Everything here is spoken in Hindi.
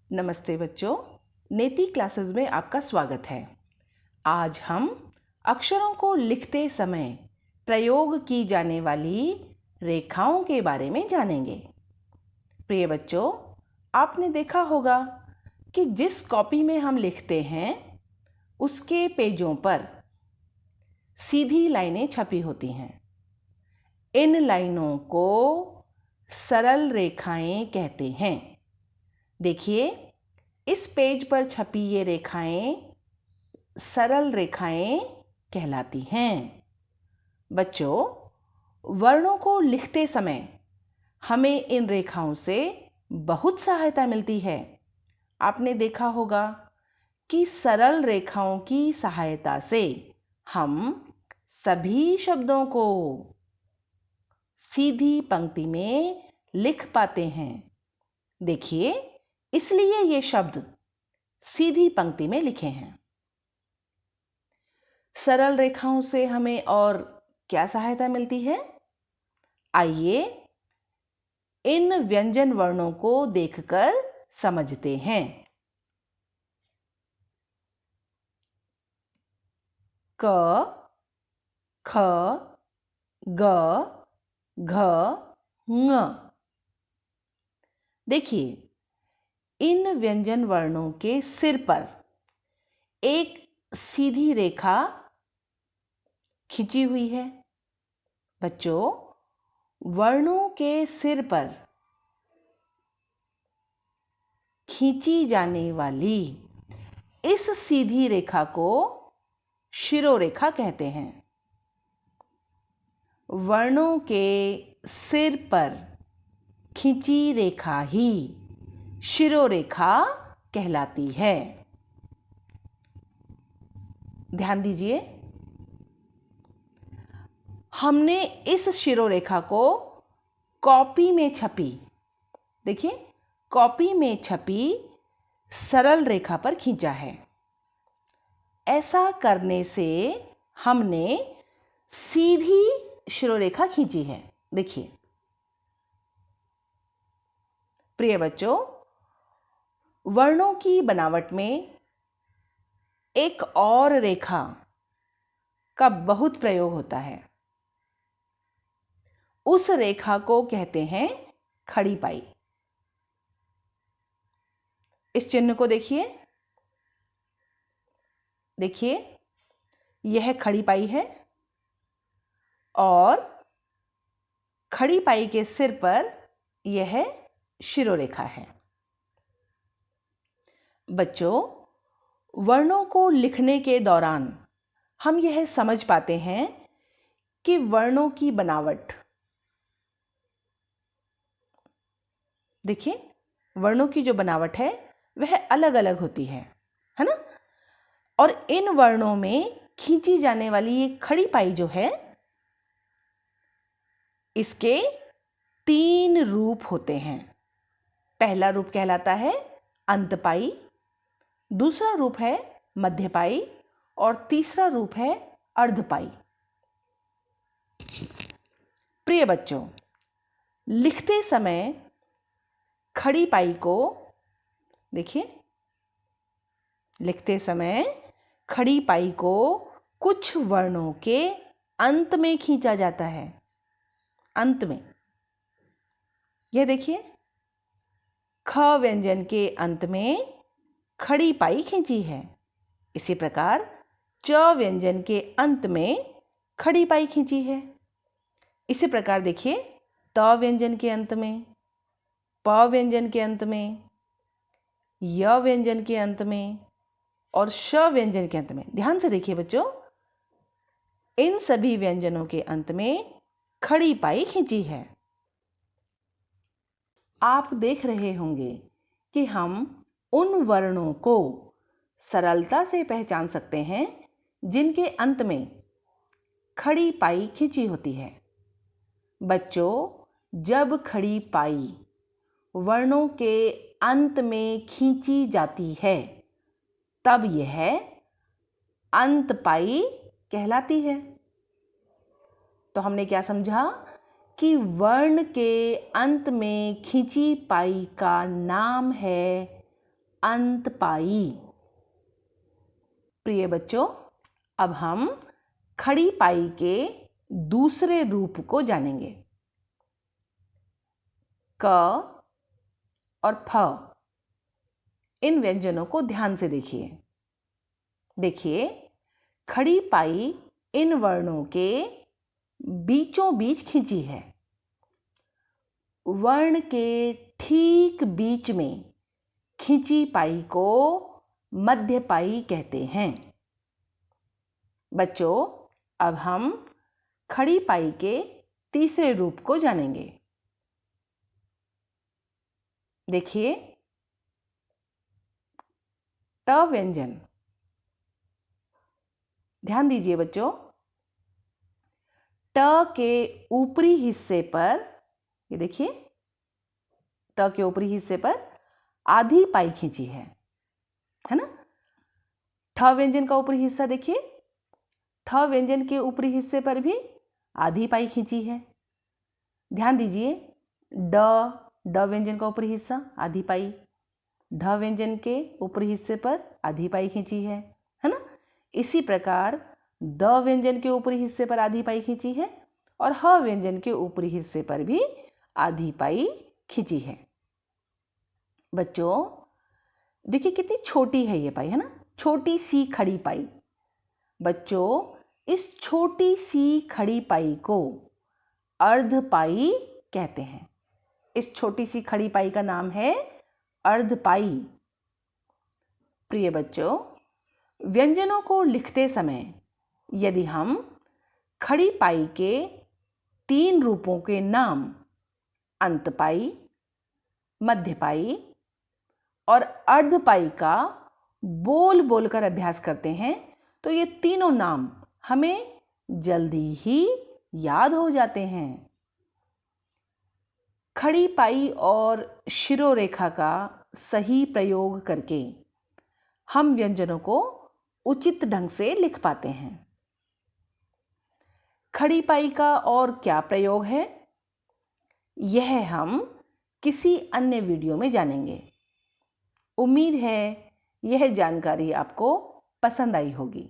नमस्ते बच्चों, नेति क्लासेस में आपका स्वागत है। आज हम अक्षरों को लिखते समय प्रयोग की जाने वाली रेखाओं के बारे में जानेंगे। प्रिय बच्चों, आपने देखा होगा कि जिस कॉपी में हम लिखते हैं उसके पेजों पर सीधी लाइनें छपी होती हैं। इन लाइनों को सरल रेखाएं कहते हैं। देखिए, इस पेज पर छपी ये रेखाएं सरल रेखाएं कहलाती हैं। बच्चों, वर्णों को लिखते समय हमें इन रेखाओं से बहुत सहायता मिलती है। आपने देखा होगा कि सरल रेखाओं की सहायता से हम सभी शब्दों को सीधी पंक्ति में लिख पाते हैं। देखिए, इसलिए ये शब्द सीधी पंक्ति में लिखे हैं। सरल रेखाओं से हमें और क्या सहायता मिलती है? आइए इन व्यंजन वर्णों को देखकर समझते हैं। क, ख, ग, घ, ङ। देखिए, इन व्यंजन वर्णों के सिर पर एक सीधी रेखा खींची हुई है। बच्चों, वर्णों के सिर पर खींची जाने वाली इस सीधी रेखा को शिरोरेखा कहते हैं। वर्णों के सिर पर खींची रेखा ही शिरोरेखा कहलाती है। ध्यान दीजिए, हमने इस शिरोरेखा को कॉपी में छपी, देखिए, कॉपी में छपी सरल रेखा पर खींचा है। ऐसा करने से हमने सीधी शिरोरेखा खींची है। देखिए, प्रिय बच्चों, वर्णों की बनावट में एक और रेखा का बहुत प्रयोग होता है। उस रेखा को कहते हैं खड़ी पाई। इस चिन्ह को देखिए, यह खड़ी पाई है और खड़ी पाई के सिर पर यह शिरोरेखा है। बच्चों, वर्णों को लिखने के दौरान हम यह समझ पाते हैं कि वर्णों की बनावट, देखिए, वर्णों की जो बनावट है वह अलग अलग होती है ना? और इन वर्णों में खींची जाने वाली ये खड़ी पाई जो है, इसके 3 रूप होते हैं। पहला रूप कहलाता है अंतपाई, दूसरा रूप है मध्यपाई और तीसरा रूप है अर्धपाई। प्रिय बच्चों, लिखते समय खड़ी पाई को देखिए, लिखते समय खड़ी पाई को कुछ वर्णों के अंत में खींचा जाता है। अंत में, यह देखिए, ख व्यंजन के अंत में खड़ी पाई खींची है। इसी प्रकार च व्यंजन के अंत में खड़ी पाई खींची है। इसी प्रकार देखिए, त व्यंजन के अंत में, प व्यंजन के अंत में, य व्यंजन के अंत में और श व्यंजन के अंत में। ध्यान से देखिए बच्चों, इन सभी व्यंजनों के अंत में खड़ी पाई खींची है। आप देख रहे होंगे कि हम उन वर्णों को सरलता से पहचान सकते हैं जिनके अंत में खड़ी पाई खींची होती है। बच्चों, जब खड़ी पाई वर्णों के अंत में खींची जाती है तब यह अंतपाई कहलाती है। तो हमने क्या समझा कि वर्ण के अंत में खींची पाई का नाम है अंत पाई। प्रिय बच्चों, अब हम खड़ी पाई के दूसरे रूप को जानेंगे। क और फ, इन व्यंजनों को ध्यान से देखिए। देखिए, खड़ी पाई इन वर्णों के बीचों बीच खिंची है। वर्ण के ठीक बीच में खिंची पाई को मध्य पाई कहते हैं। बच्चों, अब हम खड़ी पाई के तीसरे रूप को जानेंगे। देखिए, ट व्यंजन। ध्यान दीजिए बच्चों, ट के ऊपरी हिस्से पर, ये देखिए, ट के ऊपरी हिस्से पर आधी पाई खींची है ना। ठ व्यंजन का ऊपरी हिस्सा देखिए, ठ व्यंजन के ऊपरी हिस्से पर भी आधी पाई खींची है। ध्यान दीजिए, ड व्यंजन का ऊपरी हिस्सा आधी पाई, ढ व्यंजन के ऊपरी हिस्से पर आधी पाई खींची है ना। इसी प्रकार द व्यंजन के ऊपरी हिस्से पर आधी पाई खींची है और ह व्यंजन के ऊपरी हिस्से पर भी आधी पाई खींची है। बच्चों, देखिए कितनी छोटी है ये पाई, है ना, छोटी सी खड़ी पाई। बच्चों, इस छोटी सी खड़ी पाई को अर्ध पाई कहते हैं। इस छोटी सी खड़ी पाई का नाम है अर्ध पाई। प्रिय बच्चों, व्यंजनों को लिखते समय यदि हम खड़ी पाई के 3 रूपों के नाम अंत पाई, मध्य पाई और अर्ध पाई का बोल बोलकर अभ्यास करते हैं तो ये तीनों नाम हमें जल्दी ही याद हो जाते हैं। खड़ी पाई और शिरोरेखा का सही प्रयोग करके हम व्यंजनों को उचित ढंग से लिख पाते हैं। खड़ी पाई का और क्या प्रयोग है, यह हम किसी अन्य वीडियो में जानेंगे। उम्मीद है यह जानकारी आपको पसंद आई होगी।